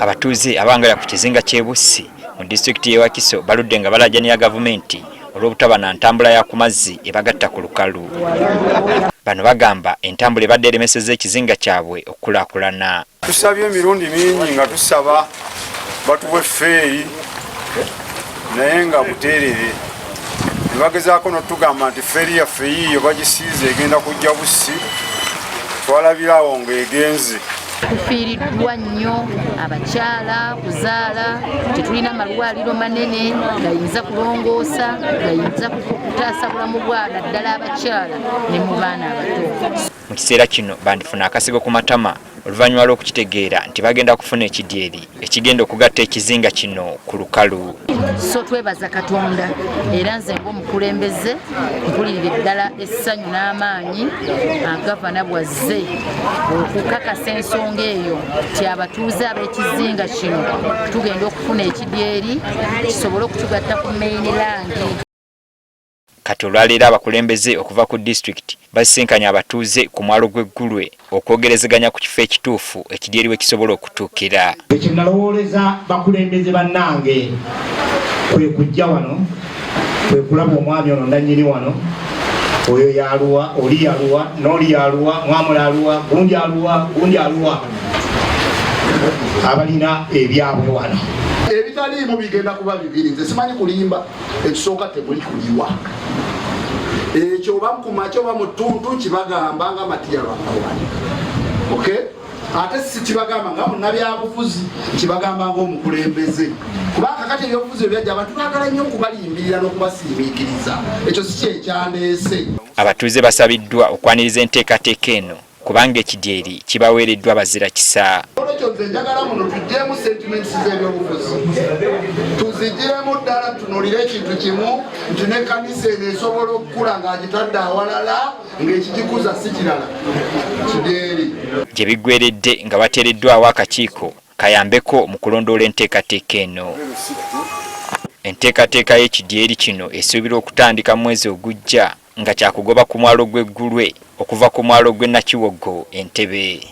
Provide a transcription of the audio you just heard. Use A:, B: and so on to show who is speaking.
A: Abatuuze abangala ku kizinga ky'e Bussi mu disitulikiti y'e Wakiso baludde nga balajjaniya gavumenti olw'obutaba na ntambula ya ku mazzi ebagatta ku lukalu. Bano bagamba entambula ebadde eremesezza ekizinga kyabwe okukulaakulana.
B: Tusabye emirundi mingi nga tusaba batuwe ffeeyi naye nga buteerere. Ne bagezaako n'otugamba nti ffeeri yaffe yiiyo bagisiize egenda kujja Bussi, twalabira awo ng'egenze.
C: Tufiiriddwa nnyo abakyala kuzaala, tetulina malwaliro manene gayinza kulongoosa, gayinza kutaasa bulamu bwa naddala abakyala ne mu baana abato.
A: Mu kiseera kino bandifuna akasigo ku matama oluvannyuma lw'okukitegeera nti bagenda kufuna ekidyeri ekigenda okugatta ekizinga kino ku lukalu.
C: So twebaza Katonda era nze ng'omukulembeze mpulirira ddala essanyu n'amaanyi gavana bwazze okukakasa ensonga eyo nti abatuuze ab'ekizinga kino tugenda okufuna ekidyeri kisobole okutugatta ku mainland.
A: Kati olwaleero abakulembeze okuva ku disitulikiti basisinkanya abatuuze ku mwalo gw'Eggulwe okwogerezeganya ku kifo ekituufu ekidyeri we kisobola okutuukira.
D: Ekyo nalowooleza bakulembeze bannange kwe kujja wano, kwe kulaba omwami ono ndannyini wano, oyo yaluwa, oli yaluwa, n'oli yaluwa, mwamula aluwa, gundi aluwa, gundi aluwa, abalina ebyabwe wano.
E: Ebitaliimu bigenda kuba bibiri, nze simanyi kulimba, ekisooka temuli kuliwa. Ekyo oba mukumakyo oba mu ttuntu kibagamba nga Matiya Lwakawani. Okay? Ate si kibagamba nga munnabyabufuzi, kibagamba ng'omukulembeze. Kubanga kati ebyobufuzi ebyajja abantu baagala nnyo okubalimbirira n'okubasiimiikiriza. Ekyo si kyekyandeese.
A: Abatuuze basabiddwa okwaniriza enteekateeka eno kubanga ekidyeri kibaweereddwa bazira kisa.
E: Olwekyo nze njagala muno tuggyeemu sentiments z'ebyobufuzi, tuziggyemu ddala tunuulire ekintu kimu nti n'ekkanisa eno esobola okukula ng'agitadde awalala ng'ekigikuza si kirala kidyeri. Gye
A: biggweeredde nga bateereddwawo akakiiko kayambeko mu kulondoola enteekateeka eno. Enteekateeka y'ekidyeri kino esuubirwa okutandika mu mwezi ogujja nga kyakugoba ku mwalo gw'Eggulwe okuva ku mwalo gw'e Nakiwogo Entebbe.